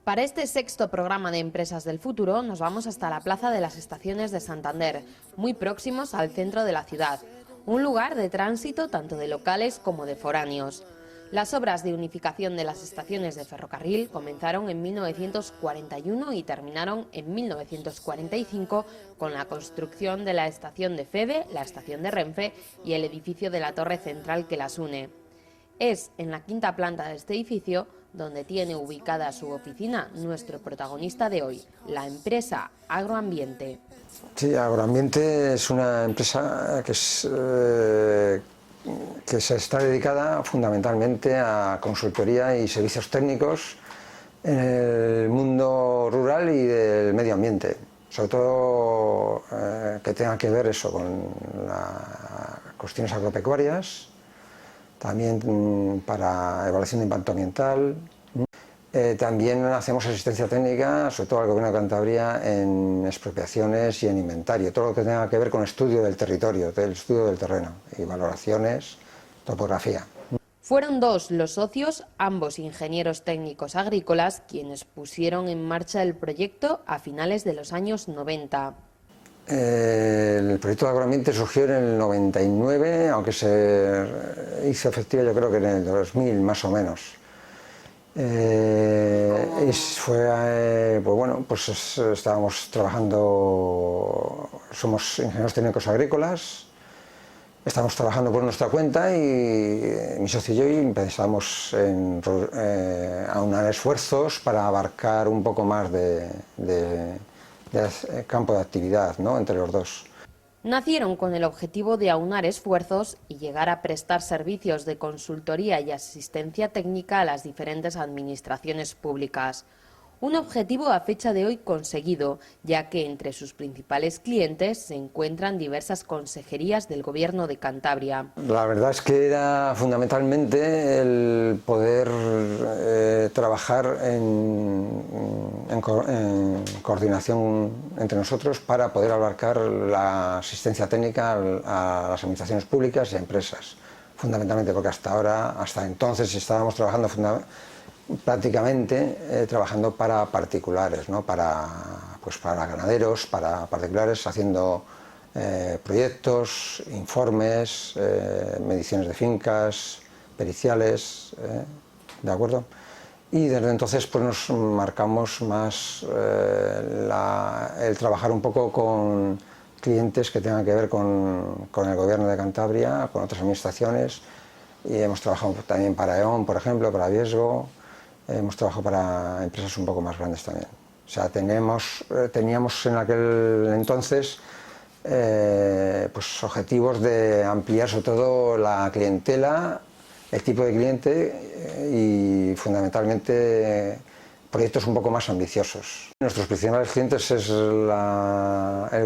Para este sexto programa de Empresas del Futuro nos vamos hasta la Plaza de las Estaciones de Santander, muy próximos al centro de la ciudad, un lugar de tránsito tanto de locales como de foráneos. Las obras de unificación de las estaciones de ferrocarril comenzaron en 1941 y terminaron en 1945 con la construcción de la estación de Feve, la estación de Renfe y el edificio de la torre central que las une. Es en la quinta planta de este edificio donde tiene ubicada su oficina nuestro protagonista de hoy, la empresa Agroambiente. Sí, Agroambiente es una empresa que se está dedicada fundamentalmente a consultoría y servicios técnicos en el mundo rural y del medio ambiente, sobre todo que tenga que ver eso con las cuestiones agropecuarias, también para evaluación de impacto ambiental. También hacemos asistencia técnica, sobre todo al Gobierno de Cantabria, en expropiaciones y en inventario, todo lo que tenga que ver con estudio del territorio, del estudio del terreno y valoraciones, topografía. Fueron dos los socios, ambos ingenieros técnicos agrícolas, quienes pusieron en marcha el proyecto a finales de los años 90. El proyecto de Agroambiente surgió en el 99, aunque se hizo efectivo yo creo que en el 2000 más o menos. Estábamos trabajando, somos ingenieros técnicos agrícolas, estábamos trabajando por nuestra cuenta y mi socio y yo empezamos a unar esfuerzos para abarcar un poco más de campo de actividad, ¿no?, entre los dos. Nacieron con el objetivo de aunar esfuerzos y llegar a prestar servicios de consultoría y asistencia técnica a las diferentes administraciones públicas. Un objetivo a fecha de hoy conseguido, ya que entre sus principales clientes se encuentran diversas consejerías del Gobierno de Cantabria. La verdad es que era fundamentalmente el poder trabajar en coordinación entre nosotros para poder abarcar la asistencia técnica a las administraciones públicas y a empresas. Fundamentalmente porque hasta entonces estábamos trabajando prácticamente trabajando para particulares, ¿no?, para ganaderos, para particulares, haciendo proyectos, informes, mediciones de fincas, periciales, ¿de acuerdo? Y desde entonces pues nos marcamos más el trabajar un poco con clientes que tengan que ver con el Gobierno de Cantabria, con otras administraciones, y hemos trabajado también para E.ON, por ejemplo, para Viesgo. Hemos trabajado para empresas un poco más grandes también. O sea, teníamos en aquel entonces pues objetivos de ampliar sobre todo la clientela, el tipo de cliente y fundamentalmente proyectos un poco más ambiciosos. Nuestros principales clientes es el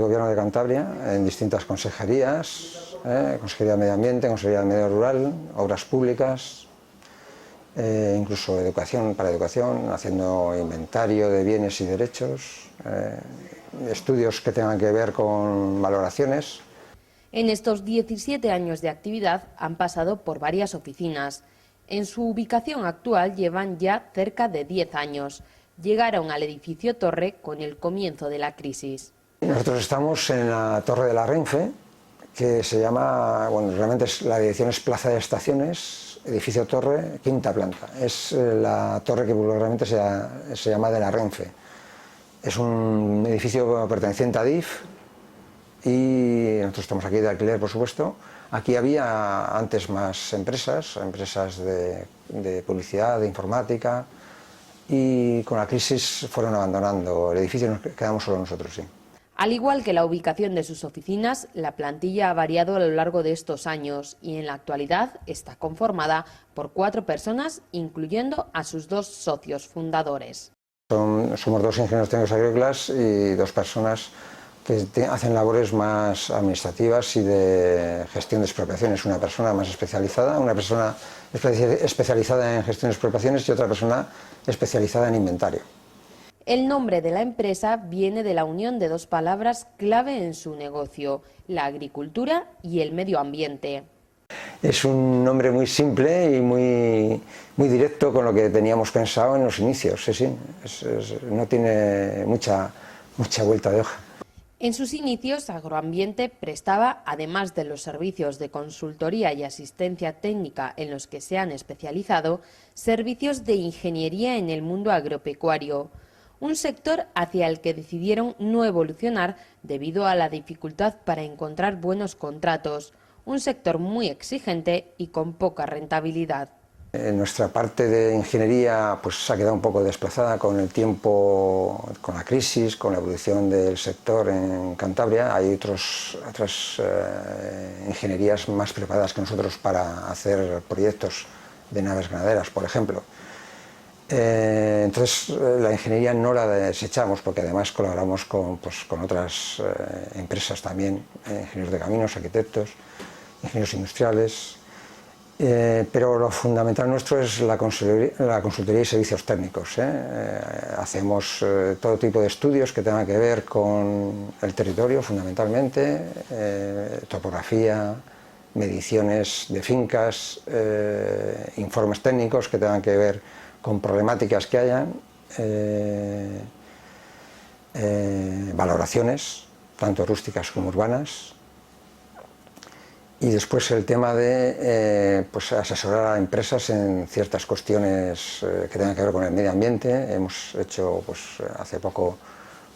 Gobierno de Cantabria en distintas consejerías, Consejería de Medio Ambiente, Consejería de Medio Rural, Obras Públicas, incluso para educación, haciendo inventario de bienes y derechos, estudios que tengan que ver con valoraciones. En estos 17 años de actividad han pasado por varias oficinas. En su ubicación actual llevan ya cerca de 10 años. Llegaron al edificio Torre con el comienzo de la crisis. Nosotros estamos en la Torre de la Renfe, que se llama, bueno, realmente la dirección es Plaza de Estaciones, edificio Torre, quinta planta. Es la torre que vulgarmente se llama de la Renfe. Es un edificio perteneciente a DIF y nosotros estamos aquí de alquiler, por supuesto. Aquí había antes más empresas de publicidad, de informática, y con la crisis fueron abandonando el edificio y nos quedamos solo nosotros, sí. Al igual que la ubicación de sus oficinas, la plantilla ha variado a lo largo de estos años y en la actualidad está conformada por 4 personas, incluyendo a sus 2 socios fundadores. Somos 2 ingenieros técnicos agrícolas y 2 personas que hacen labores más administrativas y de gestión de expropiaciones. Una persona más especializada, una persona especializada en gestión de expropiaciones y otra persona especializada en inventario. El nombre de la empresa viene de la unión de 2 palabras clave en su negocio, la agricultura y el medio ambiente. Es un nombre muy simple y muy directo con lo que teníamos pensado en los inicios, sí, no tiene mucha vuelta de hoja. En sus inicios, Agroambiente prestaba, además de los servicios de consultoría y asistencia técnica en los que se han especializado, servicios de ingeniería en el mundo agropecuario, un sector hacia el que decidieron no evolucionar debido a la dificultad para encontrar buenos contratos, un sector muy exigente y con poca rentabilidad. Nuestra parte de ingeniería pues, se ha quedado un poco desplazada con el tiempo, con la crisis, con la evolución del sector en Cantabria. Hay otras ingenierías más preparadas que nosotros para hacer proyectos de naves ganaderas, por ejemplo. Entonces la ingeniería no la desechamos porque además colaboramos con otras empresas también, ingenieros de caminos, arquitectos, ingenieros industriales. Pero lo fundamental nuestro es la consultoría y servicios técnicos. Hacemos todo tipo de estudios que tengan que ver con el territorio, fundamentalmente, topografía, mediciones de fincas, informes técnicos que tengan que ver con problemáticas que hayan, valoraciones, tanto rústicas como urbanas. Y después el tema de pues asesorar a empresas en ciertas cuestiones que tengan que ver con el medio ambiente. Hemos hecho pues, hace poco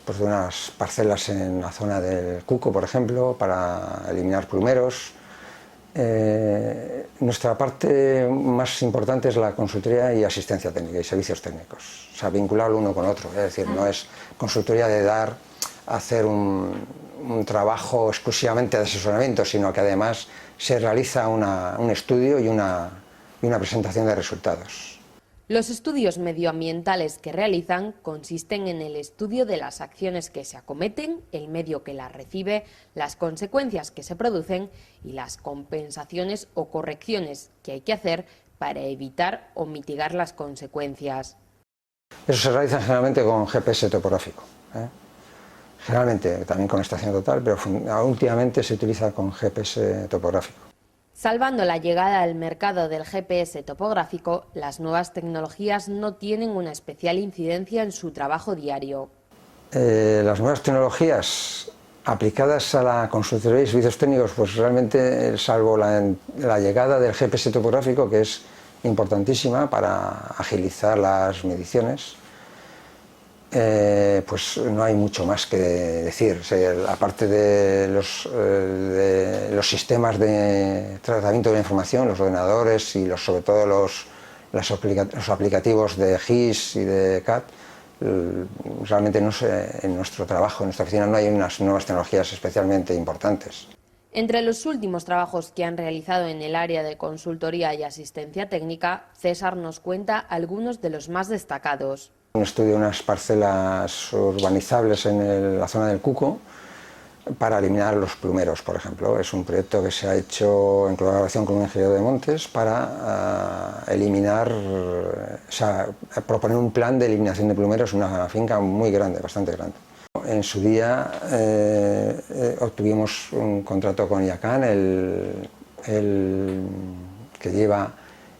pues, unas parcelas en la zona del Cuco, por ejemplo, para eliminar plumeros. Nuestra parte más importante es la consultoría y asistencia técnica y servicios técnicos, o sea, vincularlo uno con otro, es decir, no es consultoría de hacer un trabajo exclusivamente de asesoramiento, sino que además se realiza un estudio y una presentación de resultados. Los estudios medioambientales que realizan consisten en el estudio de las acciones que se acometen, el medio que las recibe, las consecuencias que se producen y las compensaciones o correcciones que hay que hacer para evitar o mitigar las consecuencias. Eso se realiza generalmente con GPS topográfico, generalmente también con estación total, pero últimamente se utiliza con GPS topográfico. Salvando la llegada al mercado del GPS topográfico, las nuevas tecnologías no tienen una especial incidencia en su trabajo diario. Las nuevas tecnologías aplicadas a la consultoría y servicios técnicos, pues realmente, salvo la llegada del GPS topográfico, que es importantísima para agilizar las mediciones, pues no hay mucho más que decir. O sea, aparte de los sistemas de tratamiento de la información, los ordenadores y sobre todo los aplicativos de GIS y de CAD, realmente no sé, en nuestro trabajo, en nuestra oficina, no hay unas nuevas tecnologías especialmente importantes. Entre los últimos trabajos que han realizado en el área de consultoría y asistencia técnica, César nos cuenta algunos de los más destacados. Un estudio de unas parcelas urbanizables en la zona del Cuco para eliminar los plumeros, por ejemplo. Es un proyecto que se ha hecho en colaboración con un ingeniero de montes para eliminar, o sea, proponer un plan de eliminación de plumeros en una finca muy grande, bastante grande. En su día obtuvimos un contrato con IACAN, que lleva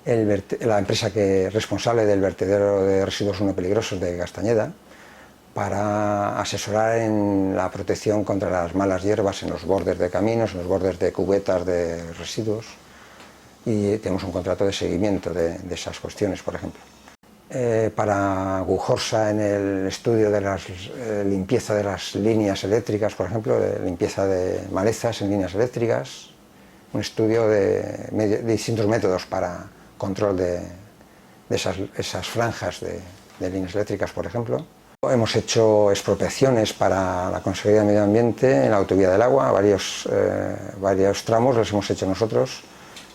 la empresa responsable del vertedero de residuos no peligrosos de Castañeda, para asesorar en la protección contra las malas hierbas en los bordes de caminos, en los bordes de cubetas de residuos, y tenemos un contrato de seguimiento de esas cuestiones, por ejemplo. Para Gujorsa, en el estudio de la limpieza de las líneas eléctricas, por ejemplo, de limpieza de malezas en líneas eléctricas, un estudio de distintos métodos para control de esas franjas de líneas eléctricas, por ejemplo. Hemos hecho expropiaciones para la Consejería de Medio Ambiente en la Autovía del Agua, varios tramos los hemos hecho nosotros,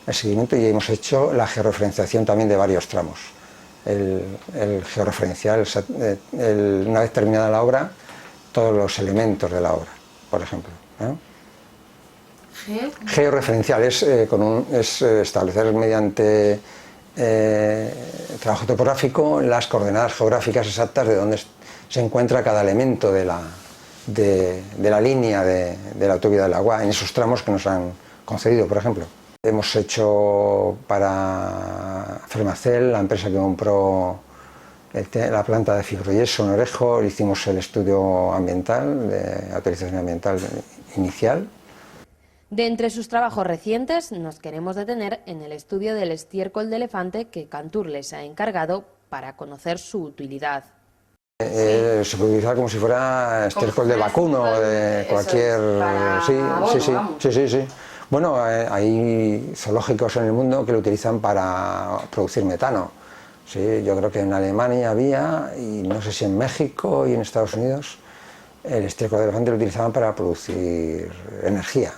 el seguimiento, y hemos hecho la georreferenciación también de varios tramos. El georreferencial, una vez terminada la obra, todos los elementos de la obra, por ejemplo. Georreferencial es establecer mediante trabajo topográfico las coordenadas geográficas exactas de dónde se encuentra cada elemento de la línea de la Autovía del Agua en esos tramos que nos han concedido, por ejemplo. Hemos hecho para Fermacell, la empresa que compró la planta de fibroyeso en Orejo, hicimos el estudio ambiental, de autorización ambiental inicial. De entre sus trabajos recientes nos queremos detener en el estudio del estiércol de elefante que Cantur les ha encargado para conocer su utilidad. Se puede utilizar como si fuera estiércol de vacuno, de cualquier... Sí. Bueno, hay zoológicos en el mundo que lo utilizan para producir metano. Sí, yo creo que en Alemania había, y no sé si en México y en Estados Unidos, el estiércol de elefante lo utilizaban para producir energía.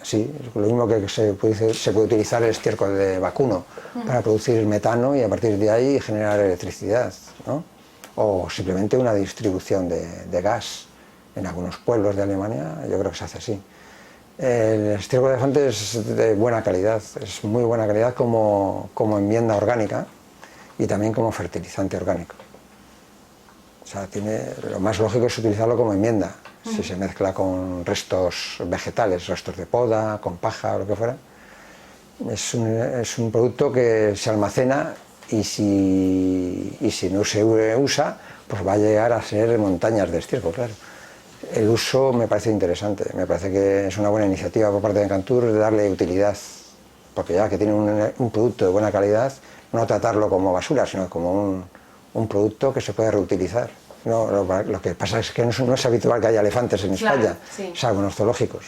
Sí, lo mismo que se puede utilizar el estiércol de vacuno para producir metano y a partir de ahí generar electricidad, ¿no? O simplemente una distribución de gas en algunos pueblos de Alemania, yo creo que se hace así. El estiércol de elefante es de buena calidad, es muy buena calidad como enmienda orgánica y también como fertilizante orgánico. O sea, lo más lógico es utilizarlo como enmienda. Si se mezcla con restos vegetales, restos de poda, con paja o lo que fuera, es un producto que se almacena y si no se usa, pues va a llegar a ser montañas de estiércol, claro. El uso me parece interesante, me parece que es una buena iniciativa por parte de Cantur de darle utilidad, porque ya que tiene un producto de buena calidad, no tratarlo como basura, sino como un producto que se puede reutilizar. No, lo que pasa es que no es habitual que haya elefantes en España, salvo en los zoológicos.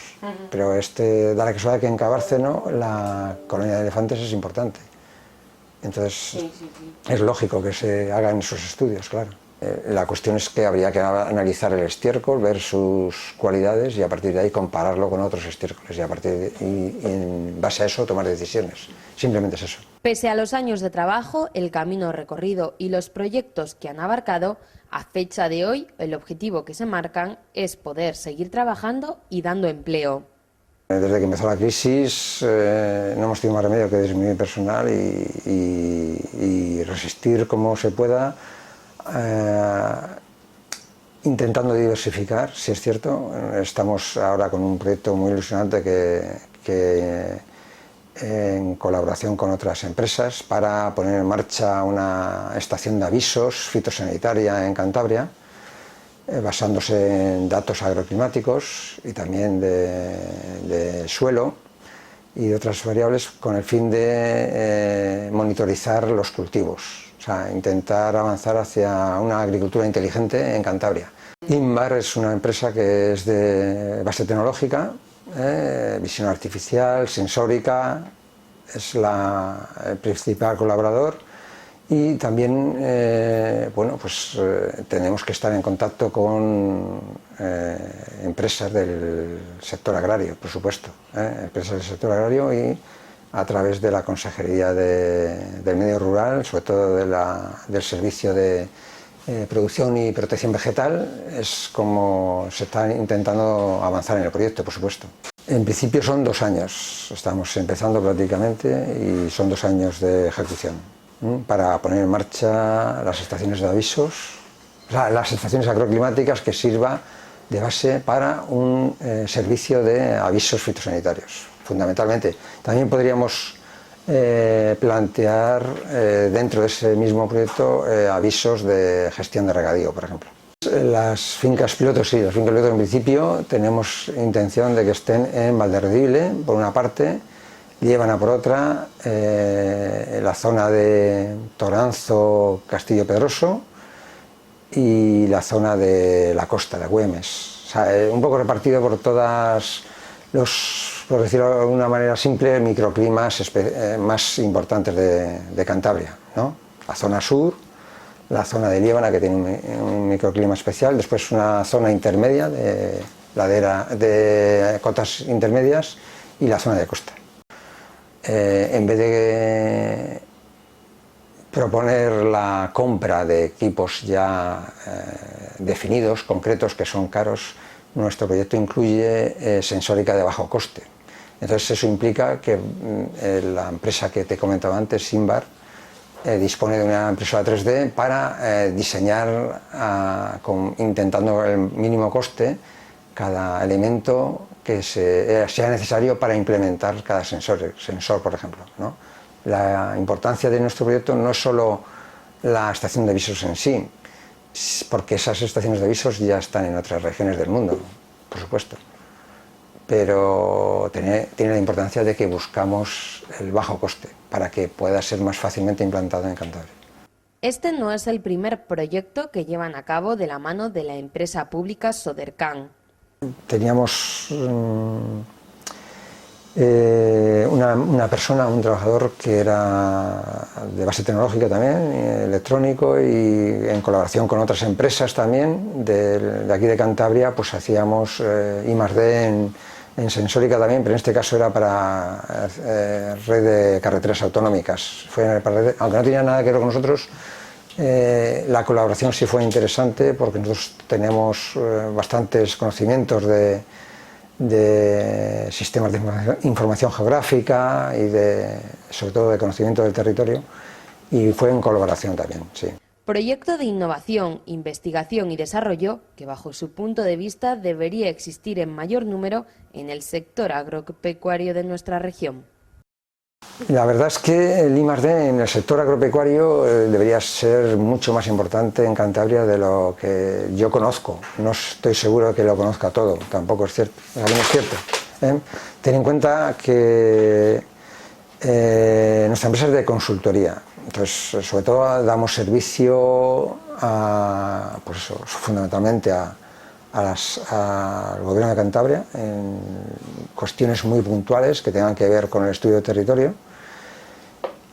Pero da la casualidad que en Cabárceno la colonia de elefantes es importante. Entonces es lógico que se hagan esos estudios, claro. La cuestión es que habría que analizar el estiércol, ver sus cualidades y a partir de ahí compararlo con otros estiércoles y en base a eso tomar decisiones. Simplemente es eso. Pese a los años de trabajo, el camino recorrido y los proyectos que han abarcado, a fecha de hoy el objetivo que se marcan es poder seguir trabajando y dando empleo. Desde que empezó la crisis no hemos tenido más remedio que disminuir personal y resistir como se pueda, intentando diversificar, si es cierto. Estamos ahora con un proyecto muy ilusionante que en colaboración con otras empresas para poner en marcha una estación de avisos fitosanitaria en Cantabria, basándose en datos agroclimáticos y también de suelo y de otras variables con el fin de monitorizar los cultivos, o sea, intentar avanzar hacia una agricultura inteligente en Cantabria. Inbar es una empresa que es de base tecnológica, visión artificial, sensórica, es el principal colaborador y también tenemos que estar en contacto con empresas del sector agrario, por supuesto, empresas del sector agrario y a través de la Consejería del Medio Rural, sobre todo del Servicio de Producción y Protección Vegetal, es como se está intentando avanzar en el proyecto, por supuesto. En principio son 2 años, estamos empezando prácticamente y son 2 años de ejecución para poner en marcha las estaciones de avisos, o sea, las estaciones agroclimáticas que sirva de base para un servicio de avisos fitosanitarios, fundamentalmente. También podríamos plantear dentro de ese mismo proyecto avisos de gestión de regadío, por ejemplo. Las fincas pilotos, sí, las fincas pilotos en principio tenemos intención de que estén en Valderredible, por una parte, llevan por otra la zona de Toranzo, Castillo Pedroso y la zona de la costa, de Güemes. O sea, un poco repartido por todas por decirlo de alguna manera simple, microclimas más importantes de Cantabria, ¿no? La zona sur, la zona de Liébana, que tiene un microclima especial, después una zona intermedia de cotas intermedias y la zona de costa. En vez de proponer la compra de equipos ya definidos, concretos, que son caros, nuestro proyecto incluye sensórica de bajo coste. Entonces eso implica que la empresa que te comentaba antes, Inbar, dispone de una impresora 3D para diseñar intentando el mínimo coste cada elemento que sea necesario para implementar cada sensor por ejemplo, ¿no? La importancia de nuestro proyecto no es solo la estación de visos en sí, porque esas estaciones de visos ya están en otras regiones del mundo, por supuesto, pero tiene la importancia de que buscamos el bajo coste para que pueda ser más fácilmente implantado en Cantabria. Este no es el primer proyecto que llevan a cabo de la mano de la empresa pública Sodercan. Teníamos una persona, un trabajador que era de base tecnológica también, electrónico, y en colaboración con otras empresas también de aquí de Cantabria, pues hacíamos I+D en sensórica también, pero en este caso era para red de carreteras autonómicas. Aunque no tenía nada que ver con nosotros, la colaboración sí fue interesante porque nosotros tenemos bastantes conocimientos de sistemas de información geográfica y sobre todo de conocimiento del territorio, y fue en colaboración también, sí. Proyecto de innovación, investigación y desarrollo que, bajo su punto de vista, debería existir en mayor número en el sector agropecuario de nuestra región. La verdad es que el I+D en el sector agropecuario debería ser mucho más importante en Cantabria de lo que yo conozco. No estoy seguro de que lo conozca todo, tampoco es cierto. También es cierto, ¿eh? Ten en cuenta que nuestra empresa es de consultoría, entonces sobre todo damos servicio pues eso, fundamentalmente al Gobierno de Cantabria en cuestiones muy puntuales que tengan que ver con el estudio de territorio,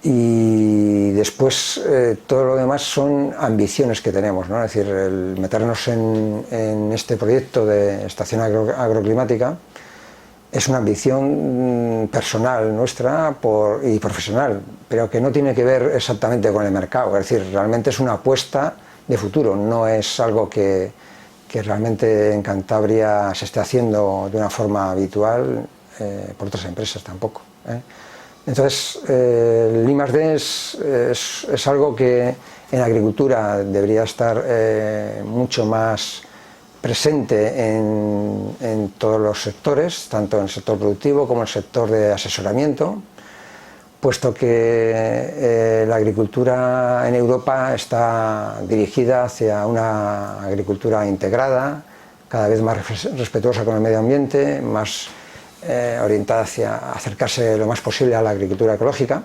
y después todo lo demás son ambiciones que tenemos, ¿no? Es decir, el meternos en este proyecto de estación agroclimática es una ambición personal nuestra y profesional, pero que no tiene que ver exactamente con el mercado. Es decir, realmente es una apuesta de futuro, no es algo que realmente en Cantabria se esté haciendo de una forma habitual por otras empresas tampoco, ¿eh? Entonces, el I+D es algo que en agricultura debería estar mucho más presente en todos los sectores, tanto en el sector productivo como en el sector de asesoramiento, puesto que la agricultura en Europa está dirigida hacia una agricultura integrada, cada vez más respetuosa con el medio ambiente, más orientada hacia acercarse lo más posible a la agricultura ecológica,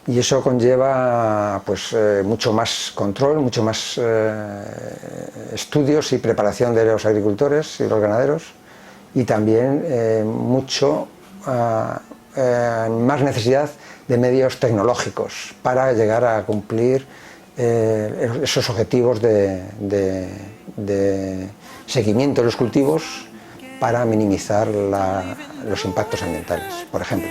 y eso conlleva pues, mucho más control, mucho más estudios y preparación de los agricultores y los ganaderos, y también mucho más necesidad de medios tecnológicos para llegar a cumplir esos objetivos de seguimiento de los cultivos para minimizar los impactos ambientales, por ejemplo.